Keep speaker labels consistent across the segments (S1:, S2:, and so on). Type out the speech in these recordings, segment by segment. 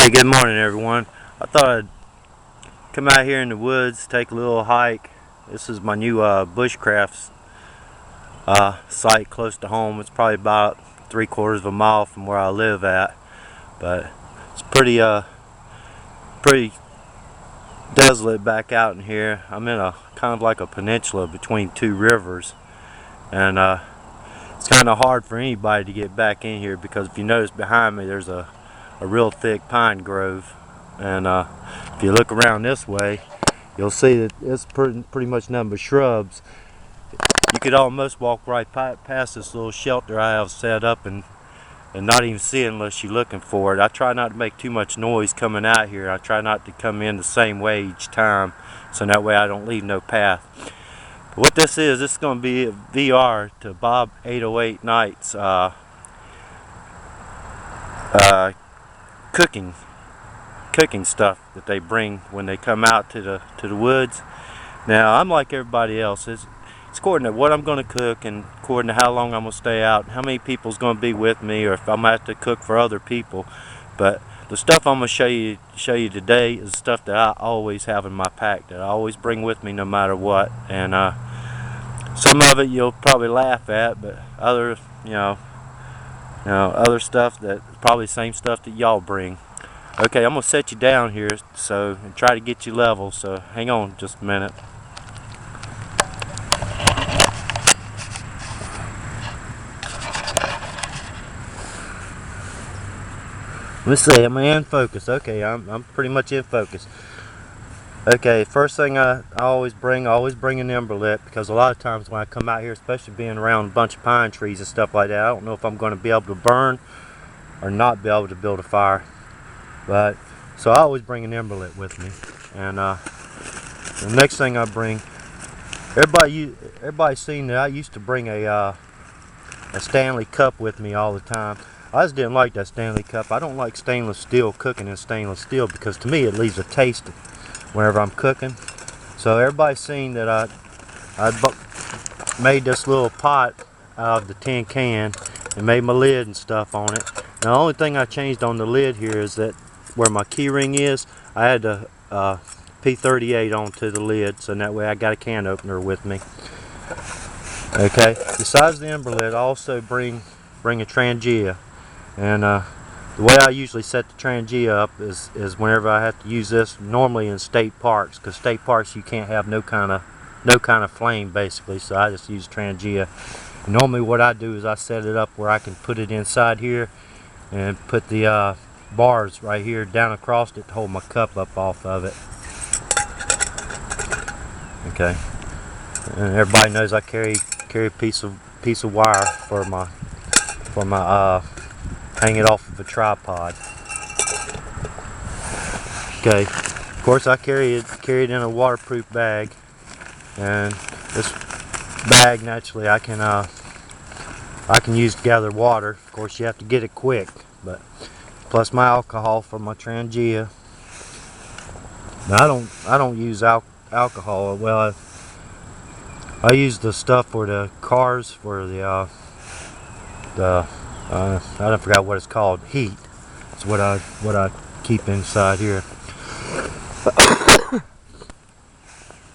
S1: Hey, good morning everyone. I thought I'd come out here in the woods, take a little hike. This is my new bushcraft site close to home. It's probably about 3/4 of a mile from where I live at, but it's pretty desolate back out in here. I'm in a kind of like a peninsula between two rivers, and it's kind of hard for anybody to get back in here because if you notice behind me there's a real thick pine grove, and if you look around this way you'll see that it's pretty much nothing but shrubs. You could almost walk right past this little shelter I have set up and not even see it unless you're looking for it. I try not to make too much noise coming out here. I try not to come in the same way each time, so that way I don't leave no path. But what this is going to be a VR to Bob808Knights cooking stuff that they bring when they come out to the woods. Now I'm like everybody else. It's according to what I'm going to cook and according to how long I'm going to stay out, how many people's going to be with me, or if I'm going to have to cook for other people. But the stuff I'm going to show you today is stuff that I always have in my pack, that I always bring with me no matter what. And some of it you'll probably laugh at, but other other stuff that probably the same stuff that y'all bring. Okay, I'm gonna set you down here and try to get you level, so hang on just a minute. Let's see, am I in focus? Okay, I'm pretty much in focus. Okay, first thing I always bring an ember lit, because a lot of times when I come out here, especially being around a bunch of pine trees and stuff like that, I don't know if I'm going to be able to burn or not be able to build a fire. But so I always bring an ember lit with me. And the next thing I bring, everybody's seen that I used to bring a Stanley cup with me all the time. I just didn't like that Stanley cup. I don't like stainless steel, cooking in stainless steel, because to me it leaves a taste whenever I'm cooking. So everybody's seen that I made this little pot out of the tin can and made my lid and stuff on it. Now the only thing I changed on the lid here is that where my key ring is, I had to P38 onto the lid, so that way I got a can opener with me. Okay, besides the ember lid, I also bring a Trangia, and the way I usually set the Trangia up is whenever I have to use this, normally in state parks, because state parks you can't have no kind of flame basically, so I just use Trangia. And normally what I do is I set it up where I can put it inside here and put the bars right here down across it to hold my cup up off of it. Okay, and everybody knows I carry a piece of wire for my hang it off of a tripod. Okay, of course I carry it in a waterproof bag, and this bag naturally I can use to gather water. Of course you have to get it quick, but plus my alcohol for my Trangia. Now I don't use alcohol. Well, I use the stuff for the cars, for I don't forgot what it's called. Heat. It's what I keep inside here.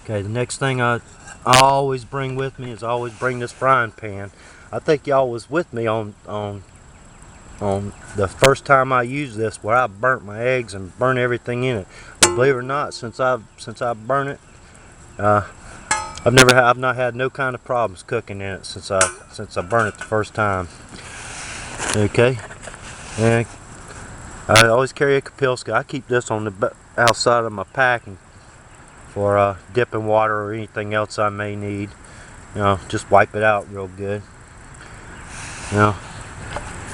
S1: Okay, the next thing I always bring with me is I always bring this frying pan. I think y'all was with me on the first time I used this, where I burnt my eggs and burnt everything in it. But believe it or not, since I've burnt it, I've not had no kind of problems cooking in it since I burnt it the first time. Okay, and I always carry a Kapilska. I keep this on the outside of my packing for dipping water or anything else I may need. Just wipe it out real good. Of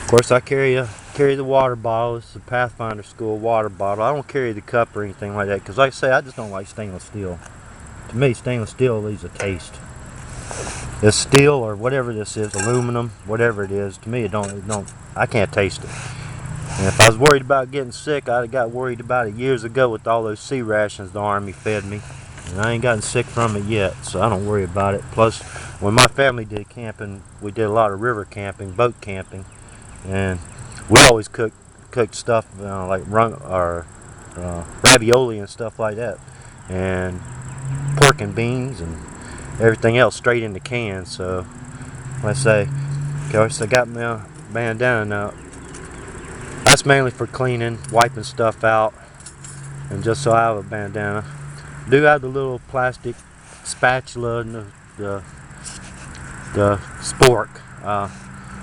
S1: course I carry the water bottle. It's a Pathfinder School water bottle. I don't carry the cup or anything like that, because like I say, I just don't like stainless steel. To me, stainless steel leaves a taste. It's steel or whatever this is, aluminum, whatever it is, to me I can't taste it. And if I was worried about getting sick, I'd have got worried about it years ago with all those sea rations the Army fed me. And I ain't gotten sick from it yet, so I don't worry about it. Plus, when my family did camping, we did a lot of river camping, boat camping, and we always cooked cooked stuff like ravioli and stuff like that, and pork and beans and everything else straight in the can. So let's say, of course, I got my bandana now. That's mainly for cleaning, wiping stuff out, and just so I have a bandana. I do have the little plastic spatula and the spork.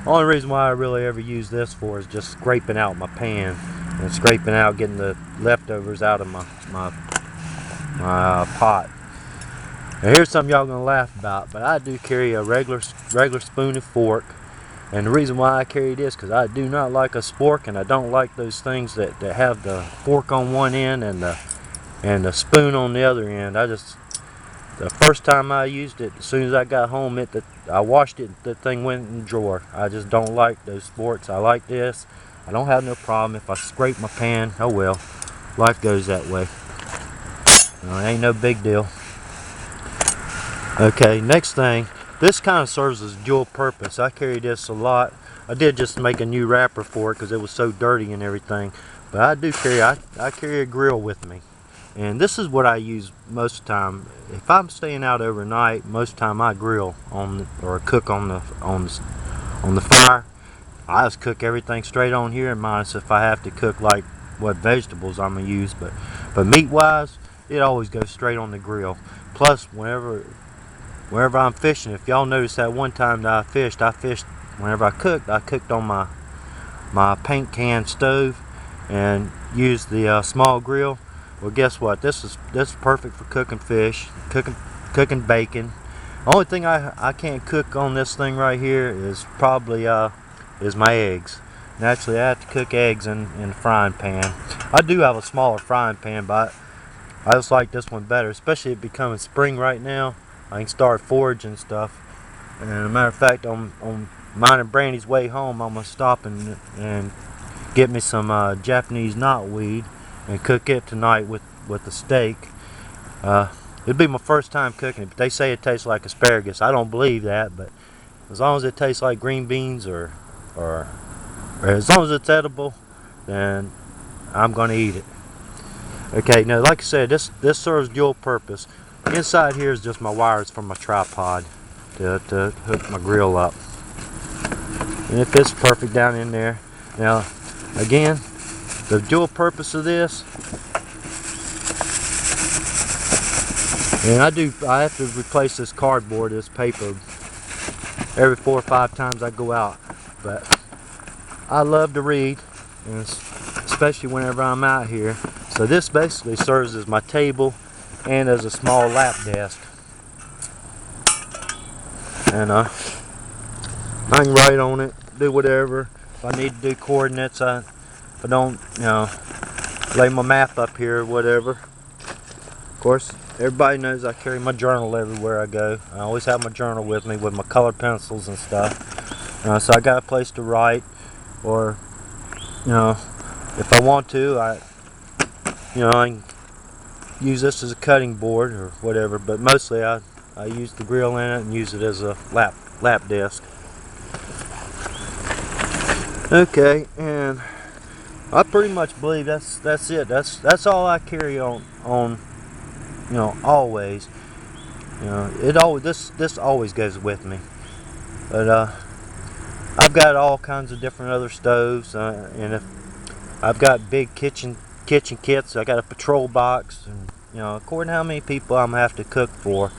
S1: Only reason why I really ever use this for is just scraping out my pan and scraping out, getting the leftovers out of my pot. Now here's something y'all gonna laugh about, but I do carry a regular spoon and fork. And the reason why I carry this, because I do not like a spork, and I don't like those things that have the fork on one end and the spoon on the other end. The first time I used it, as soon as I got home, I washed it, the thing went in the drawer. I just don't like those sporks. I like this. I don't have no problem if I scrape my pan. Oh well, life goes that way. It ain't no big deal. Okay, next thing. This kind of serves as dual purpose. I carry this a lot. I did just make a new wrapper for it because it was so dirty and everything. But I do carry, I carry a grill with me. And this is what I use most of the time. If I'm staying out overnight, most of the time I grill or cook on the fire. I just cook everything straight on here, minus if I have to cook like what vegetables I'm gonna use. But meat wise, it always goes straight on the grill. Plus, whenever I'm fishing, if y'all notice that one time that I fished whenever I cooked on my paint can stove and used the small grill. Well, guess what? This is perfect for cooking fish, cooking bacon. The only thing I can't cook on this thing right here is probably is my eggs. Naturally, I have to cook eggs in the frying pan. I do have a smaller frying pan, but I just like this one better, especially it becoming spring right now. I can start foraging stuff. And as a matter of fact, on mine and Brandy's way home, I'm gonna stop and get me some Japanese knotweed and cook it tonight with the steak. It'll be my first time cooking it, but they say it tastes like asparagus. I don't believe that, but as long as it tastes like green beans or as long as it's edible, then I'm gonna eat it. Okay, now like I said, this serves dual purpose. Inside here is just my wires for my tripod to hook my grill up, and it fits perfect down in there. Now again, the dual purpose of this, and I have to replace this cardboard, this paper, every 4 or 5 times I go out. But I love to read, and especially whenever I'm out here. So this basically serves as my table and as a small lap desk. And I can write on it, do whatever. If I need to do coordinates, if I don't, lay my map up here or whatever. Of course, everybody knows I carry my journal everywhere I go. I always have my journal with me with my colored pencils and stuff. So I got a place to write, or if I want to, I can use this as a cutting board or whatever. But mostly I use the grill in it and use it as a lap desk. Okay, and I pretty much believe that's it. That's all I carry on always. This always goes with me. But I've got all kinds of different other stoves, and if I've got big kitchen kits. I got a patrol box, and according to how many people I'm gonna have to cook for.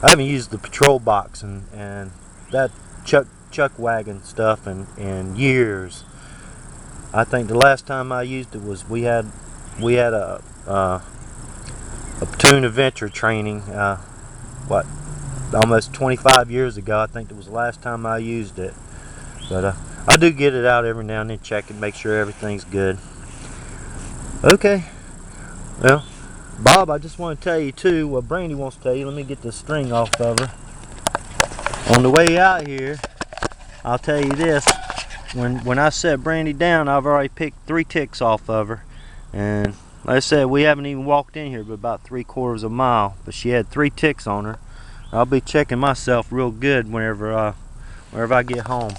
S1: I haven't used the patrol box and that chuck wagon stuff in years. I think the last time I used it was we had a platoon adventure training almost 25 years ago. I think it was the last time I used it. But I do get it out every now and then, check it, make sure everything's good. Okay, well, Bob, I just want to tell you too what Brandy wants to tell you. Let me get this string off of her. On the way out here, I'll tell you this. When I set Brandy down, I've already picked 3 ticks off of her. And like I said, we haven't even walked in here but about 3/4 of a mile. But she had 3 ticks on her. I'll be checking myself real good whenever I get home.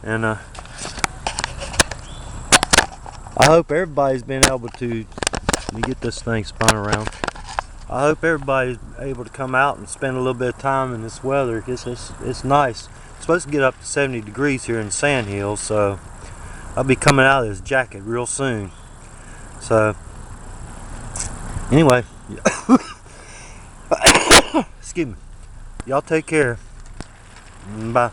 S1: And I hope everybody's been able to, let me get this thing spun around. I hope everybody's able to come out and spend a little bit of time in this weather. It's nice. It's supposed to get up to 70 degrees here in Sand Hills, so I'll be coming out of this jacket real soon. So anyway, excuse me. Y'all take care. Bye.